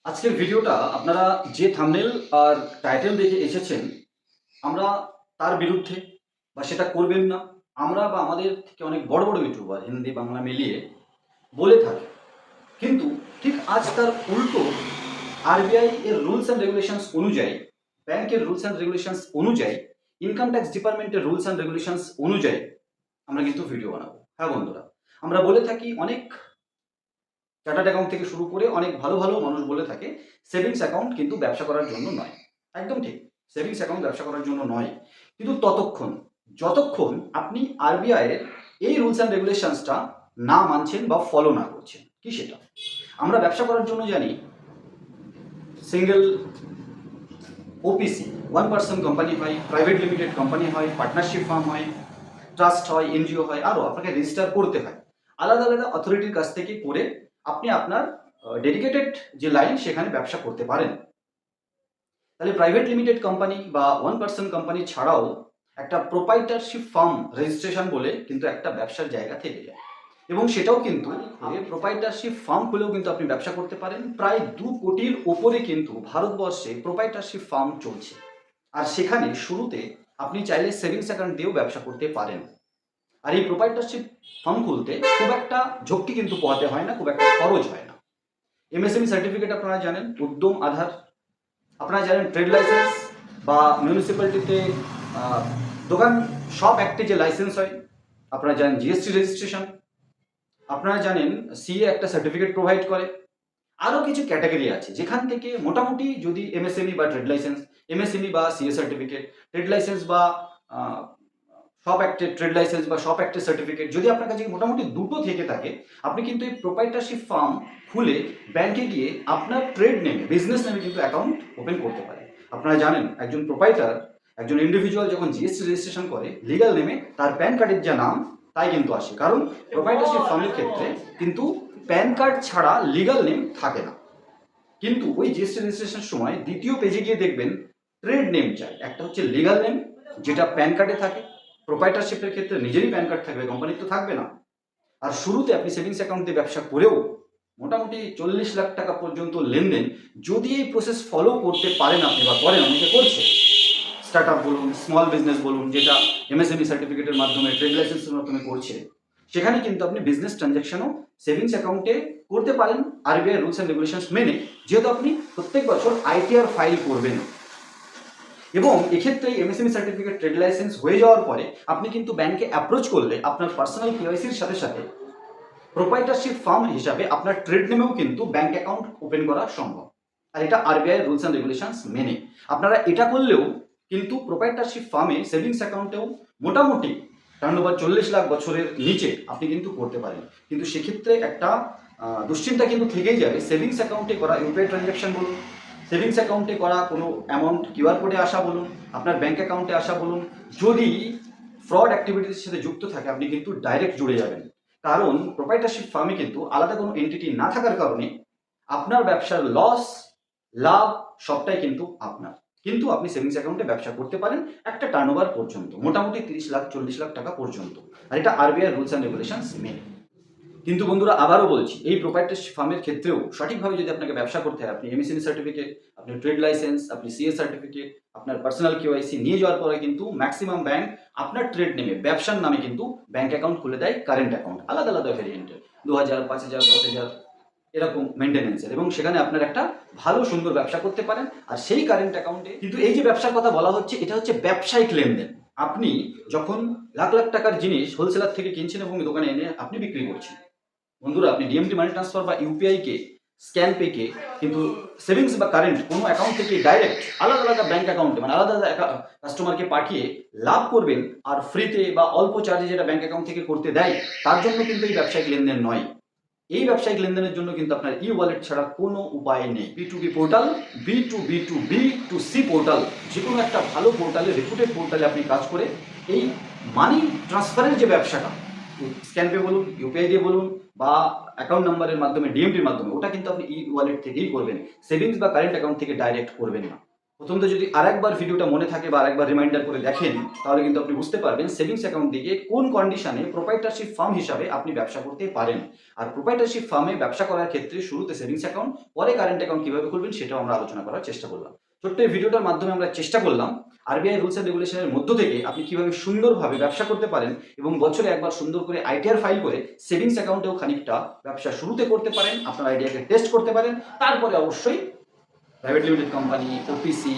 আজকের ভিডিওটা আপনারা যে থাম্বনেল আর টাইটেল দেখে এসেছেন, আমরা তার বিরুদ্ধে বা সেটা করবেন না। আমরা বা আমাদের থেকে অনেক বড় বড় ইউটিউবার হিন্দি বাংলা মিলিয়ে বলে থাকে, কিন্তু ঠিক আজ তার উল্টো আরবিআই এর রুলস অ্যান্ড রেগুলেশনস অনুযায়ী, ব্যাংকের রুলস অ্যান্ড রেগুলেশনস অনুযায়ী, ইনকাম ট্যাক্স ডিপার্টমেন্টের রুলস অ্যান্ড রেগুলেশনস অনুযায়ী আমরা কিন্তু ভিডিও বানাবো। হ্যাঁ বন্ধুরা, আমরা বলে থাকি অনেক চার্টার্ড অ্যাকাউন্ট থেকে শুরু করে অনেক ভালো ভালো মানুষ বলে থাকে সেভিংস অ্যাকাউন্ট কিন্তু ব্যবসা করার জন্য নয়। একদম ঠিক, সেভিংস অ্যাকাউন্ট ব্যবসা করার জন্য নয়, কিন্তু যতক্ষণ আপনি আরবিআই এর এই রুলস অ্যান্ড রেগুলেশনসটা না মানছেন বা ফলো না করছেন। কি সেটা? আমরা ব্যবসা করার জন্য জানি single OPC, one person company হয়, প্রাইভেট লিমিটেড কোম্পানি হয়, পার্টনারশিপ ফার্ম হয়, ট্রাস্ট হয়, এনজিও হয়, আরও আপনাকে রেজিস্টার করতে হয়। আলাদা আলাদা অথরিটির কাছ থেকে করে আপনি আপনার ডেডিকেটেড যে লাইন সেখানে ব্যবসা করতে পারেন। তাহলে প্রাইভেট লিমিটেড কোম্পানি বা ওয়ান পার্সন কোম্পানি ছাড়াও একটা প্রোপাইটারশিপ ফার্ম রেজিস্ট্রেশন বলে কিন্তু একটা ব্যবসার জায়গা থেকে যায়, এবং সেটাও কিন্তু প্রোপাইটারশিপ ফার্ম খুলেও কিন্তু আপনি ব্যবসা করতে পারেন। প্রায় 2 কোটির ওপরে কিন্তু ভারতবর্ষে প্রোপাইটারশিপ ফার্ম চলছে, আর সেখানে শুরুতে আপনি চাইলে সেভিংস অ্যাকাউন্ট দিয়েও ব্যবসা করতে পারেন। আর এই প্রোপাইটারশিপ ফার্ম খুলতে খুব একটা ঝক্কি কিন্তু পোহাতে হয় না, খুব একটা খরচ হয় না। এমএসএমই সার্টিফিকেট আপনারা জানেন, উদ্যম আধার, আপনারা জানেন ট্রেড লাইসেন্স বা মিউনিসিপ্যালিটিতে দোকান শপ অ্যাক্টে যে লাইসেন্স হয়, আপনারা জানেন জিএসটি রেজিস্ট্রেশন, আপনারা জানেন সিএ একটা সার্টিফিকেট প্রোভাইড করে। আরও কিছু ক্যাটাগরি আছে যেখান থেকে মোটামুটি যদি এমএসএমই বা ট্রেড লাইসেন্স, এমএসএমই বা সিএ সার্টিফিকেট, ট্রেড লাইসেন্স বা শপ অ্যাক্টের ট্রেড লাইসেন্স বা শপ অ্যাক্টের সার্টিফিকেট যদি আপনার কাছে মোটামুটি দুটো থেকে থাকে, আপনি কিন্তু এই প্রোপাইটারশিপ ফার্ম খুলে ব্যাংকে গিয়ে আপনার ট্রেড নেমে, বিজনেস নেমে কিন্তু অ্যাকাউন্ট ওপেন করতে পারেন। আপনারা জানেন একজন প্রোপাইটার, একজন ইন্ডিভিজুয়াল যখন জিএসটি রেজিস্ট্রেশন করে লিগাল নেমে, তার প্যান কার্ডের যা নাম তাই কিন্তু আসে, কারণ প্রোপাইটারশিপ ফার্মের ক্ষেত্রে কিন্তু প্যান কার্ড ছাড়া লিগাল নেম থাকে না। কিন্তু ওই জিএসটি রেজিস্ট্রেশনের সময় দ্বিতীয় পেজে গিয়ে দেখবেন ট্রেড নেম চাই, একটা হচ্ছে লিগাল নেম যেটা প্যান কার্ডে থাকে। প্রোপাইটারশিপের ক্ষেত্রে নিজেরই প্যান কার্ড থাকবে, কোম্পানির তো থাকবে না। আর শুরুতে আপনি সেভিংস অ্যাকাউন্ট দিয়ে ব্যবসা করেও মোটামুটি 40 লাখ টাকা পর্যন্ত লেনদেন যদি এই প্রসেস ফলো করতে পারেন আপনি, বা করেন, অনেকে করছে, স্টার্ট আপ বলুন, স্মল বিজনেস বলুন, যেটা এমএসএমই সার্টিফিকেটের মাধ্যমে, ট্রেড লাইসেন্সের মাধ্যমে করছে, সেখানে কিন্তু আপনি বিজনেস ট্রানজ্যাকশনও সেভিংস অ্যাকাউন্টে করতে পারেন আরবিআই রুলস অ্যান্ড রেগুলেশনস মেনে, যেহেতু আপনি প্রত্যেক বছর আইটিআর ফাইল করবেন। এবং এক্ষেত্রে এমএসএমই সার্টিফিকেট, ট্রেড লাইসেন্স হয়ে যাওয়ার পরে আপনি কিন্তু ব্যাংকে অ্যাপ্রোচ করলে আপনার পার্সোনাল কেওয়াইসির সাথে সাথে প্রোপাইটারশিপ ফার্ম হিসাবে আপনার ট্রেড নেমেও কিন্তু ব্যাংক অ্যাকাউন্ট ওপেন করা সম্ভব। আর এটা আরবিআই রুলস অ্যান্ড রেগুলেশনস মেনে আপনারা এটা করলেও কিন্তু প্রোপাইটারশিপ ফার্মে সেভিংস অ্যাকাউন্টেও মোটামুটি টার্নওভার 40 লাখ বছরের নিচে আপনি কিন্তু করতে পারেন। কিন্তু সেক্ষেত্রে একটা দুশ্চিন্তা কিন্তু থেকেই যাবে, সেভিংস অ্যাকাউন্টে করা ইউপিআই ট্রানজ্যাকশন বলুন, সেভিংস অ্যাকাউন্টে করা কোনো অ্যামাউন্ট কিউআর কোডে আসা বলুন, আপনার ব্যাংক অ্যাকাউন্টে আসা বলুন, যদি ফ্রড অ্যাক্টিভিটিসের সাথে যুক্ত থাকে আপনি কিন্তু ডাইরেক্ট জুড়ে যাবেন। কারণ প্রোপাইটারশিপ ফার্মে কিন্তু আলাদা কোনো এন্টিটি না থাকার কারণে আপনার ব্যবসার লস লাভ সবটাই কিন্তু আপনার। কিন্তু আপনি সেভিংস অ্যাকাউন্টে ব্যবসা করতে পারেন একটা টার্নওভার পর্যন্ত, মোটামুটি 30 লাখ 40 লাখ টাকা পর্যন্ত, আর এটা আরবিআই রুলস অ্যান্ড রেগুলেশনস মেনে। কিন্তু বন্ধুরা আবারও বলছি, এই প্রোপাইটারশিপ ফার্মের ক্ষেত্রেও সঠিকভাবে যদি আপনাকে ব্যবসা করতে হয়, আপনি এমএসএমই সার্টিফিকেট, আপনি ট্রেড লাইসেন্স, আপনি সিএ সার্টিফিকেট, আপনার পার্সোনাল কেওয়াইসি নিয়ে যাওয়ার পরে কিন্তু ম্যাক্সিমাম ব্যাংক আপনার ট্রেড নেমে, ব্যবসার নামে কিন্তু ব্যাংক অ্যাকাউন্ট খুলে দেয়, কারেন্ট অ্যাকাউন্ট আলাদা আলাদা ভেরিয়েন্টের, 2000, 5000, 10,000 এরকম মেনটেন্যান্সের, এবং সেখানে আপনার একটা ভালো সুন্দর ব্যবসা করতে পারেন। আর সেই কারেন্ট অ্যাকাউন্টে কিন্তু এই যে ব্যবসার কথা বলা হচ্ছে, এটা হচ্ছে ব্যবসায়িক লেনদেন। আপনি যখন লাখ লাখ টাকার জিনিস হোলসেলার থেকে কিনছেন এবং দোকানে এনে আপনি বিক্রি করছেন, বন্ধুরা আপনি ডিএমটি মানি ট্রান্সফার বা ইউপিআই কে, স্ক্যান পে কে কিন্তু সেভিংস বা কারেন্ট কোনো অ্যাকাউন্ট থেকে ডাইরেক্ট আলাদা আলাদা ব্যাংক অ্যাকাউন্টে, মানে আলাদা আলাদা কাস্টমারকে পাঠিয়ে লাভ করবেন, আর ফ্রিতে বা অল্প চার্জে যেটা ব্যাংক অ্যাকাউন্ট থেকে করতে দেয়, তার জন্য কিন্তু এই ব্যবসায়িক লেনদেন নয়। এই ব্যবসায়িক লেনদেনের জন্য কিন্তু আপনার ই ওয়ালেট ছাড়া কোনো উপায় নেই। B portal, B to C portal, যে কোনো একটা ভালো পোর্টালে, রেপুটেড পোর্টালে আপনি কাজ করে এই মানি ট্রান্সফারের যে ব্যবসাটা, স্ক্যান পে বলুন, ইউপিআই দিয়ে বলুন, বা অ্যাকাউন্ট নাম্বারের মাধ্যমে, ডিএমটির মাধ্যমে, ওটা কিন্তু আপনি ই ওয়ালেট থেকেই করবেন, সেভিংস বা কারেন্ট অ্যাকাউন্ট থেকে ডাইরেক্ট করবেন না। প্রথমত যদি আরেকবার ভিডিওটা মনে থাকে বা আরেকবার রিমাইন্ডার করে দেখেন, তাহলে কিন্তু আপনি বুঝতে পারবেন সেভিংস অ্যাকাউন্ট থেকে কোন কন্ডিশনে প্রোপ্রাইটারশিপ ফার্ম হিসাবে আপনি ব্যবসা করতে পারেন। আর প্রোপ্রাইটারশিপ ফার্মে ব্যবসা করার ক্ষেত্রে শুরুতে সেভিংস অ্যাকাউন্ট, পরে কারেন্ট অ্যাকাউন্ট কিভাবে খুলবেন সেটাও আমরা আলোচনা করার চেষ্টা করলাম। ছোট্ট এই ভিডিওটার মাধ্যমে আমরা চেষ্টা করলাম আরবিআই রুলস অ্যান্ড রেগুলেশনের মধ্য থেকে আপনি কিভাবে সুন্দরভাবে ব্যবসা করতে পারেন এবং বছরে একবার সুন্দর করে আইটিআর ফাইল করে সেভিংস অ্যাকাউন্টেও খানিকটা ব্যবসা শুরুতে করতে পারেন, আপনার আইডিয়াকে টেস্ট করতে পারেন, তারপরে অবশ্যই প্রাইভেট লিমিটেড কোম্পানি, ওপিসি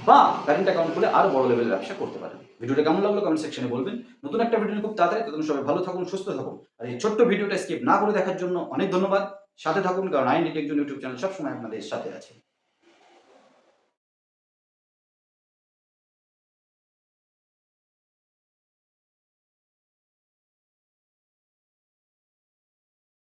বা কারেন্ট অ্যাকাউন্ট খুলে আরো বড় লেভেলের ব্যবসা করতে পারেন। ভিডিওটা কেমন লাগলো কমেন্ট সেকশনে বলবেন। নতুন একটা ভিডিও খুব তাড়াতাড়ি, তখন সবাই ভালো থাকুন, সুস্থ থাকুন। আর এই ছোট্ট ভিডিওটা স্কিপ না করে দেখার জন্য অনেক ধন্যবাদ। সাথে থাকুন, কারণ IND tech zone YouTube channel সবসময় আপনাদের সাথে আছে।